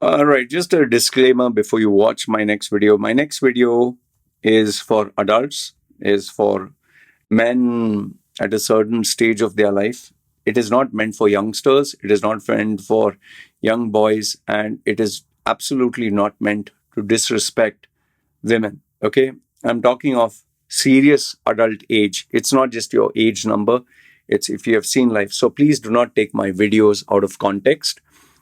All right, just a disclaimer before you watch my next video. My next video is for adults, is for men at a certain stage of their life. It is not meant for youngsters, it is not meant for young boys, and it is absolutely not meant to disrespect women. Okay? I'm talking of serious adult age. It's not just your age number, it's if you have seen life. So please do not take my videos out of context.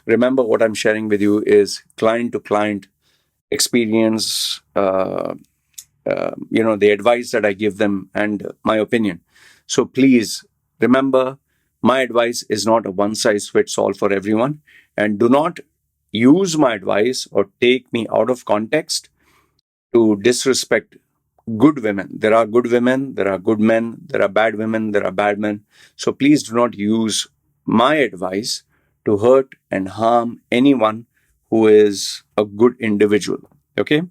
Remember, what I'm sharing with you is client to client experience, the advice that I give them and my opinion. So please remember, my advice is not a one size fits all for everyone. And do not use my advice or take me out of context to disrespect good women. There are good women, there are good men, there are bad women, there are bad men. So please do not use my advice to hurt and harm anyone who is a good individual. Okay?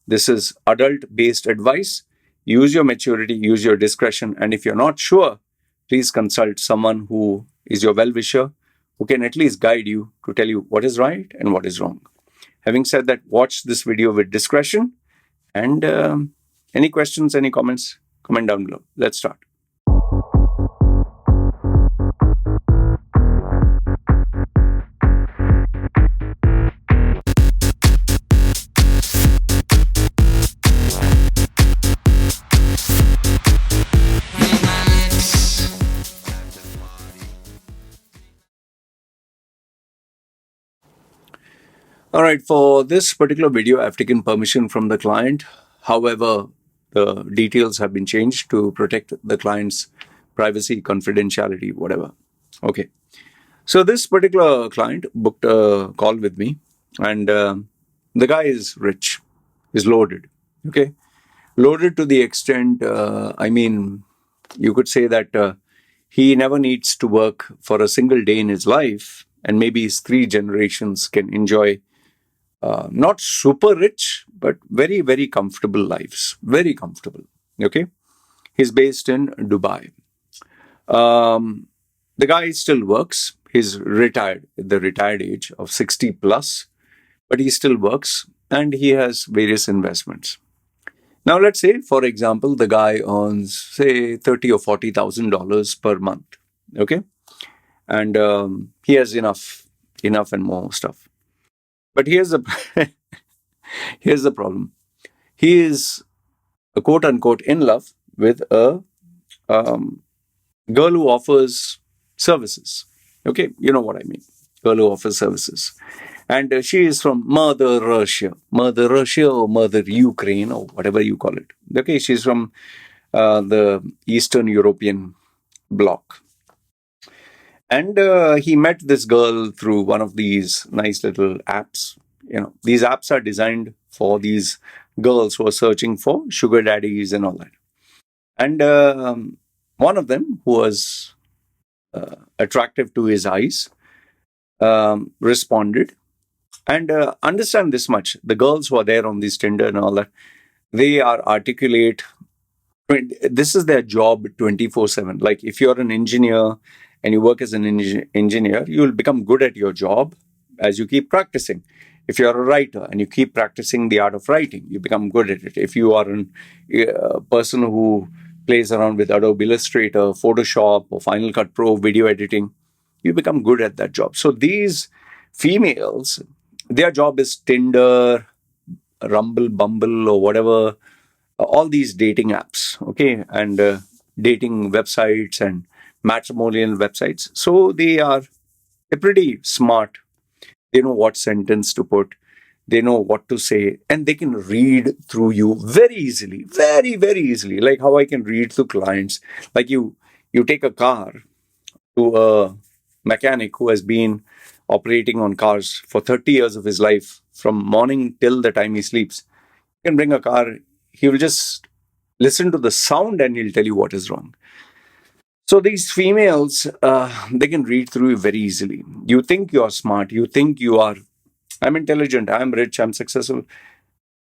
This is adult based advice. Use your maturity, use your discretion. And if you're not sure, please consult someone who is your well wisher, who can at least guide you to tell you what is right and what is wrong. Having said that, watch this video with discretion. And any questions, any comments, comment down below. Let's start. All right, for this particular video, I've taken permission from the client. However, the details have been changed to protect the client's privacy, confidentiality, whatever. Okay. So this particular client booked a call with me, and the guy is rich, is loaded. Okay. Loaded to the extent, you could say that he never needs to work for a single day in his life, and maybe his three generations can enjoy not super rich, but very, very comfortable lives. Very comfortable. Okay. He's based in Dubai. Um, the guy still works. He's retired at the retired age of 60 plus, but he still works and he has various investments. Now, let's say, for example, the guy earns, say, $30,000 or $40,000 per month. Okay. And he has enough and more stuff. But here's the here's the problem. He is a quote unquote in love with a girl who offers services. Okay, you know what I mean. Girl who offers services. And she is from Mother Russia or Mother Ukraine or whatever you call it. Okay, she's from the Eastern European bloc. And he met this girl through one of these nice little apps. You know, these apps are designed for these girls who are searching for sugar daddies and all that. And one of them, who was attractive to his eyes, responded. And understand this much: the girls who are there on this Tinder and all that, they are articulate. This is their job 24/7. Like if you're an engineer and you work as an engineer, you will become good at your job as you keep practicing. If you're a writer and you keep practicing the art of writing, you become good at it. If you are a person who plays around with Adobe Illustrator, Photoshop, or Final Cut Pro video editing, you become good at that job. So these females, their job is Tinder, Rumble, Bumble, or whatever, all these dating apps, okay, and dating websites and matrimonial websites. So they're pretty smart. They know what sentence to put. They know what to say, and they can read through you very easily, very, very easily. Like how I can read through clients. Like you take a car to a mechanic who has been operating on cars for 30 years of his life, from morning till the time he sleeps. You can bring a car, he will just listen to the sound and he'll tell you what is wrong. So these females, they can read through you very easily. You think you are smart, you think you are, I'm intelligent, I'm rich, I'm successful.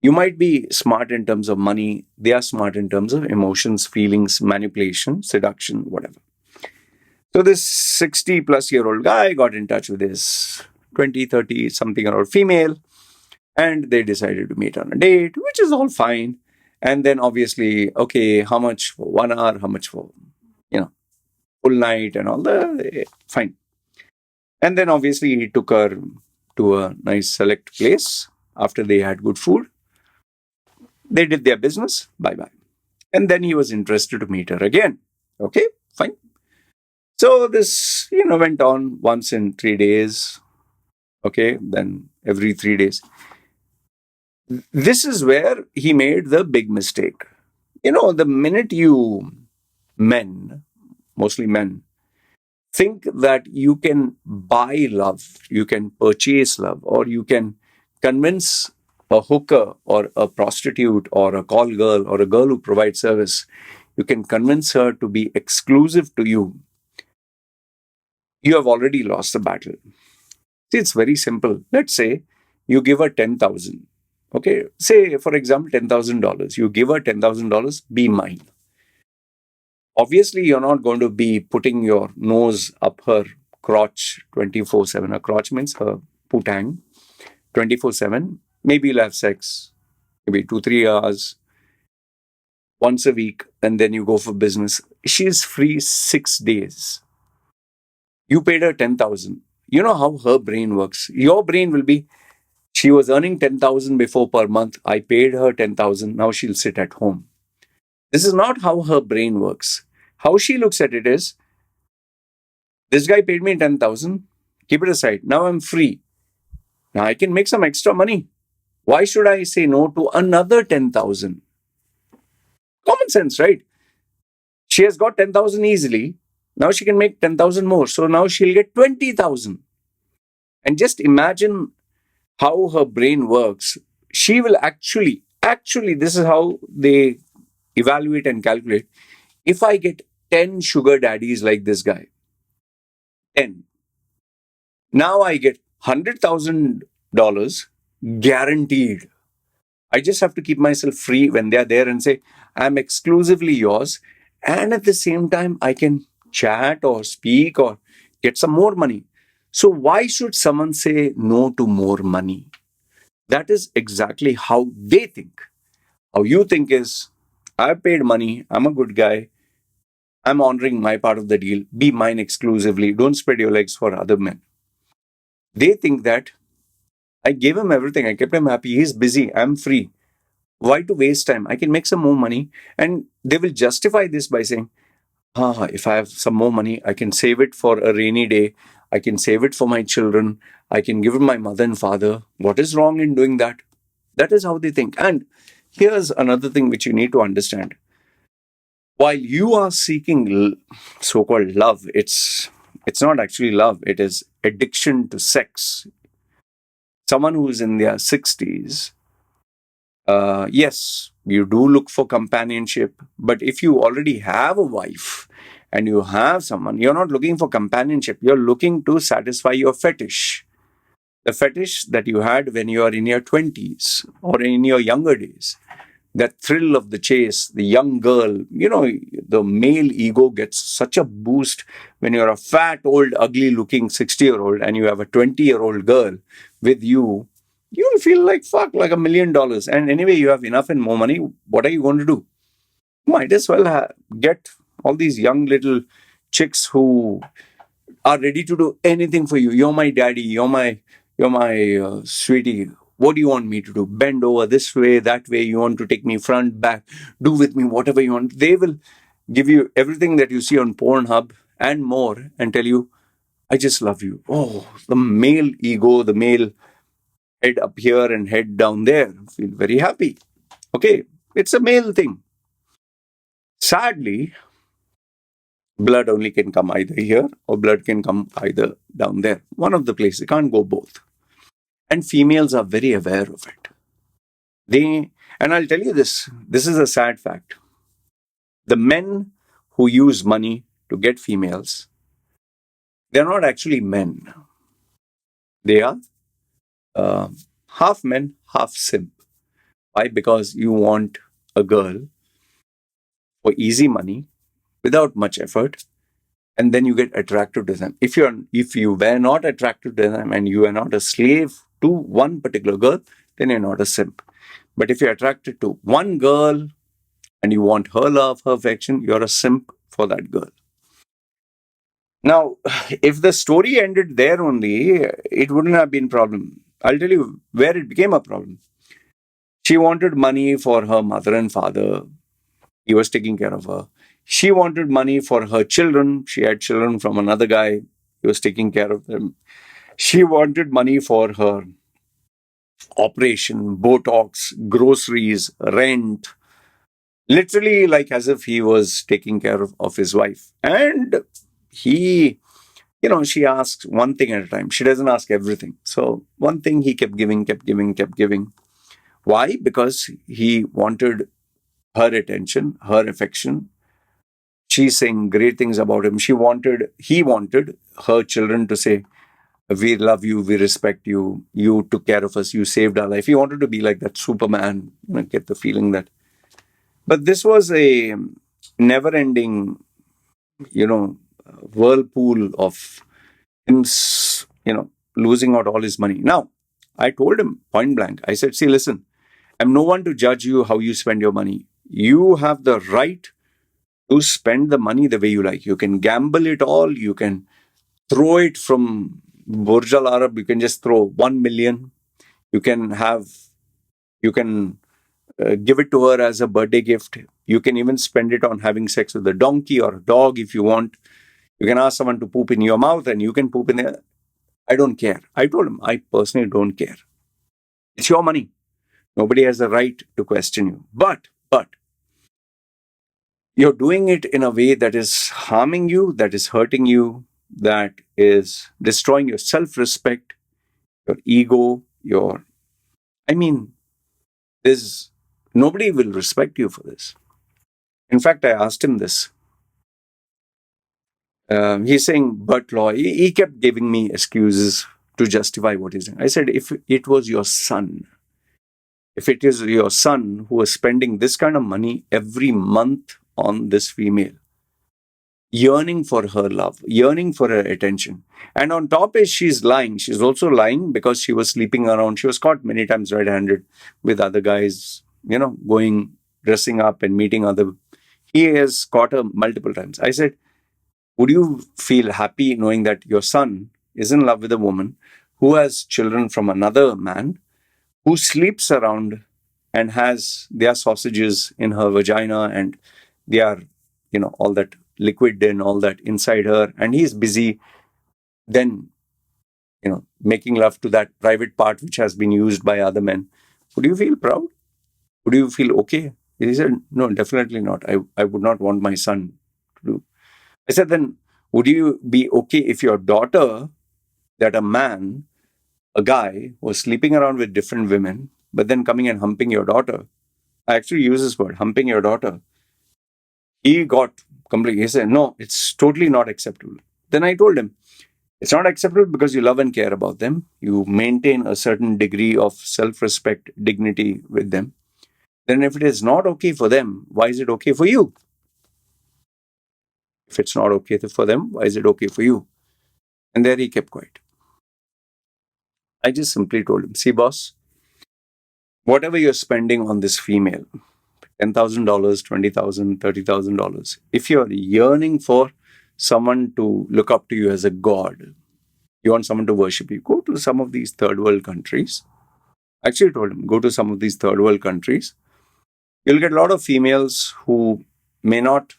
You might be smart in terms of money, they are smart in terms of emotions, feelings, manipulation, seduction, whatever. So this 60 plus year old guy got in touch with his 20, 30, something around female. And they decided to meet on a date, which is all fine. And then obviously, okay, how much for 1 hour, how much for, you know, full night and all the fine. And then obviously he took her to a nice select place after they had good food. They did their business, bye bye. And then he was interested to meet her again. Okay, fine. So this, went on once in 3 days. Okay, then every 3 days. This is where he made the big mistake. The minute you men, mostly men, think that you can buy love, you can purchase love, or you can convince a hooker or a prostitute or a call girl or a girl who provides service, you can convince her to be exclusive to you, you have already lost the battle. See, it's very simple. Let's say you give her 10,000. Okay, say for example $10,000. You give her $10,000, be mine. Obviously, you're not going to be putting your nose up her crotch 24/7. Her crotch means her putang 24/7. Maybe you'll have sex, maybe 2-3 hours, once a week, and then you go for business. She's free 6 days. You paid her 10,000. You know how her brain works. Your brain will be, she was earning 10,000 before per month. I paid her 10,000. Now she'll sit at home. This is not how her brain works. How she looks at it is, this guy paid me 10,000. Keep it aside. Now I'm free. Now I can make some extra money. Why should I say no to another 10,000? Common sense, right? She has got 10,000 easily. Now she can make 10,000 more. So now she'll get 20,000. And just imagine how her brain works. She will actually, this is how they evaluate and calculate. If I get 10 sugar daddies like this guy, 10, now I get $100,000 guaranteed. I just have to keep myself free when they're there and say, I'm exclusively yours. And at the same time, I can chat or speak or get some more money. So why should someone say no to more money? That is exactly how they think. How you think is, I paid money, I'm a good guy, I'm honoring my part of the deal, be mine exclusively, don't spread your legs for other men. They think that I gave him everything, I kept him happy, he's busy, I'm free. Why to waste time? I can make some more money. And they will justify this by saying, if I have some more money, I can save it for a rainy day. I can save it for my children. I can give it to my mother and father. What is wrong in doing that? That is how they think. And here's another thing which you need to understand. While you are seeking so-called love, it's not actually love. It is addiction to sex. Someone who is in their 60s, yes, you do look for companionship. But if you already have a wife and you have someone, you're not looking for companionship. You're looking to satisfy your fetish. The fetish that you had when you are in your 20s or in your younger days. That thrill of the chase, the young girl, the male ego gets such a boost when you're a fat, old, ugly looking 60-year-old and you have a 20-year-old girl with you. You'll feel like fuck, like $1 million. And anyway, you have enough and more money. What are you going to do? Might as well get all these young little chicks who are ready to do anything for you. You're my daddy. You're my sweetie. What do you want me to do? Bend over this way, that way. You want to take me front, back. Do with me whatever you want. They will give you everything that you see on Pornhub and more and tell you, I just love you. Oh, the male ego, the male head up here and head down there. Feel very happy. Okay, it's a male thing. Sadly, blood only can come either here or blood can come either down there. One of the places. It can't go both. And females are very aware of it. And I'll tell you this is a sad fact. The men who use money to get females, they're not actually men. They are half men, half simp. Why? Because you want a girl for easy money, without much effort, and then you get attracted to them. If you were not attracted to them and you are not a slave to one particular girl, then you're not a simp. But if you're attracted to one girl and you want her love, her affection, you're a simp for that girl. Now, if the story ended there only, it wouldn't have been a problem. I'll tell you where it became a problem. She wanted money for her mother and father. He was taking care of her. She wanted money for her children. She had children from another guy. He was taking care of them. She wanted money for her operation, Botox, groceries, rent, literally like as if he was taking care of his wife. And he, she asks one thing at a time. She doesn't ask everything. So one thing he kept giving, kept giving, kept giving. Why? Because he wanted her attention, her affection. She's saying great things about him. He wanted her children to say, we love you, we respect you, you took care of us, you saved our life. He wanted to be like that Superman, get the feeling that. But this was a never ending, whirlpool of him, losing out all his money. Now, I told him point blank, I said, see, listen, I'm no one to judge you how you spend your money. You have the right to spend the money the way you like. You can gamble it all. You can throw it from Burj Al Arab. You can just throw 1 million. You can give it to her as a birthday gift. You can even spend it on having sex with a donkey or a dog if you want. You can ask someone to poop in your mouth and you can poop in there. I don't care. I told him, I personally don't care. It's your money. Nobody has the right to question you. But you're doing it in a way that is harming you, that is hurting you, that is destroying your self-respect, your ego, there's nobody will respect you for this. In fact, I asked him this. He's saying, but law, he kept giving me excuses to justify what he's doing. I said, if it was your son, if it is your son who is spending this kind of money every month on this female, yearning for her love, yearning for her attention. And on top is she's lying. She's also lying because she was sleeping around. She was caught many times red-handed with other guys, dressing up and meeting other. He has caught her multiple times. I said, would you feel happy knowing that your son is in love with a woman who has children from another man, who sleeps around and has their sausages in her vagina and they are, all that liquid and all that inside her, and he's busy then, making love to that private part which has been used by other men. Would you feel proud? Would you feel okay? He said, no, definitely not. I would not want my son to do. I said, then would you be okay if your daughter, that a guy was sleeping around with different women, but then coming and humping your daughter? I actually use this word, humping your daughter. He got completely, he said, no, it's totally not acceptable. Then I told him, it's not acceptable because you love and care about them. You maintain a certain degree of self-respect, dignity with them. Then if it is not okay for them, why is it okay for you? If it's not okay for them, why is it okay for you? And there he kept quiet. I just simply told him, see, boss, whatever you're spending on this female, $10,000, $20,000, $30,000, if you're yearning for someone to look up to you as a god, you want someone to worship you, go to some of these third world countries. Actually, I told him, go to some of these third world countries. You'll get a lot of females who may not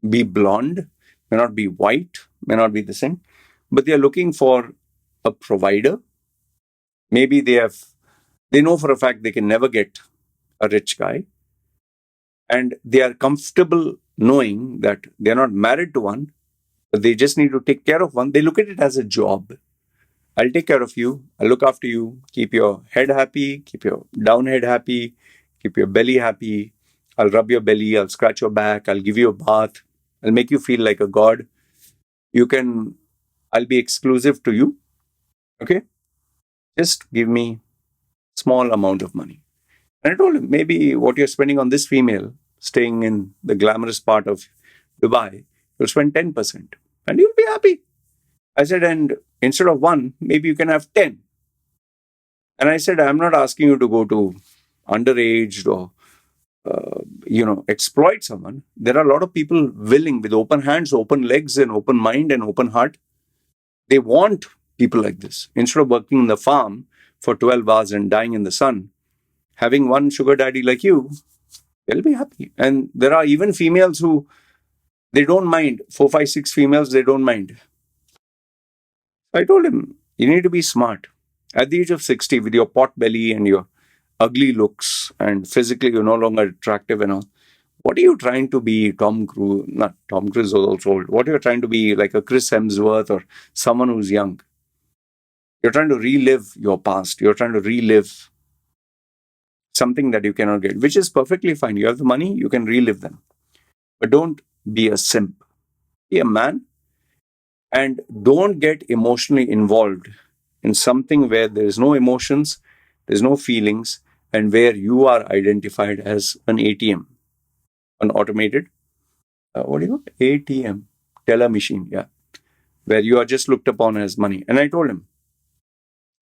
be blonde, may not be white, may not be the same, but they're looking for a provider. Maybe they know for a fact they can never get a rich guy. And they are comfortable knowing that they're not married to one, but they just need to take care of one. They look at it as a job. I'll take care of you. I'll look after you. Keep your head happy. Keep your down head happy. Keep your belly happy. I'll rub your belly. I'll scratch your back. I'll give you a bath. I'll make you feel like a god. I'll be exclusive to you. Okay? Just give me small amount of money. And I told him, maybe what you're spending on this female, staying in the glamorous part of Dubai, you'll spend 10%. and you'll be happy. I said, and instead of one, maybe you can have 10. And I said, I'm not asking you to go to underage or exploit someone. There are a lot of people willing with open hands, open legs, and open mind and open heart. They want people like this. Instead of working in the farm for 12 hours and dying in the sun, having one sugar daddy like you, they'll be happy. And there are even females who they don't mind. 4, 5, 6 females, they don't mind. I told him, you need to be smart. At the age of 60, with your pot belly and your ugly looks and physically you're no longer attractive and all, what are you trying to be? Tom Cruise? Not Tom Cruise was also old. What are you trying to be, like a Chris Hemsworth or someone who's young? You're trying to relive your past. You're trying to relive something that you cannot get, which is perfectly fine. You have the money, you can relive them. But don't be a simp. Be a man and don't get emotionally involved in something where there is no emotions, there's no feelings, and where you are identified as an ATM, an automated, what do you call it? ATM, teller machine, yeah, where you are just looked upon as money. And I told him,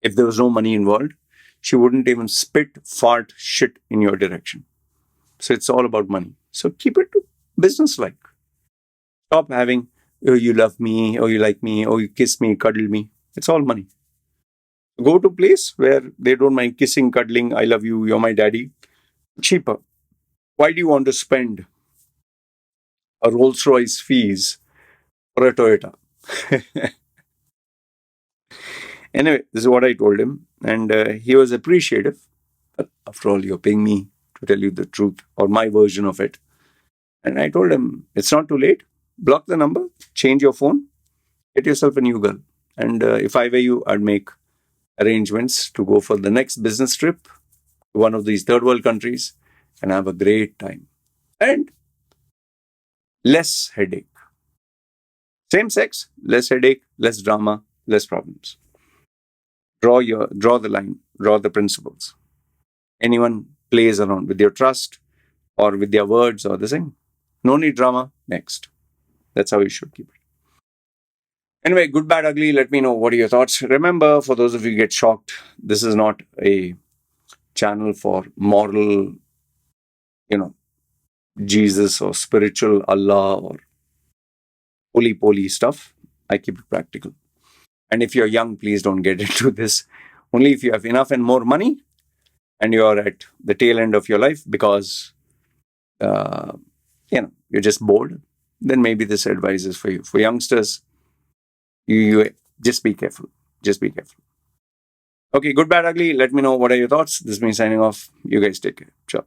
if there was no money involved, she wouldn't even spit, fart, shit in your direction. So it's all about money. So keep it business-like. Stop having, oh, you love me, or you like me, or you kiss me, cuddle me. It's all money. Go to a place where they don't mind kissing, cuddling, I love you, you're my daddy. Cheaper. Why do you want to spend a Rolls Royce fees for a Toyota? Anyway, this is what I told him. And he was appreciative. But after all, you're paying me to tell you the truth or my version of it. And I told him, it's not too late. Block the number, change your phone, get yourself a new girl. And if I were you, I'd make arrangements to go for the next business trip to one of these third world countries and have a great time. And less headache. Same sex, less headache, less drama, less problems. Draw the line, draw the principles. Anyone plays around with your trust or with their words or the thing, no need drama. Next. That's how you should keep it. Anyway, good, bad, ugly. Let me know what are your thoughts. Remember, for those of you who get shocked, this is not a channel for moral, Jesus or spiritual Allah or holy-poly stuff. I keep it practical. And if you're young, please don't get into this. Only if you have enough and more money and you're at the tail end of your life because, you're just bored, then maybe this advice is for you. For youngsters, you just be careful. Just be careful. Okay, good, bad, ugly. Let me know what are your thoughts. This is me signing off. You guys take care. Ciao.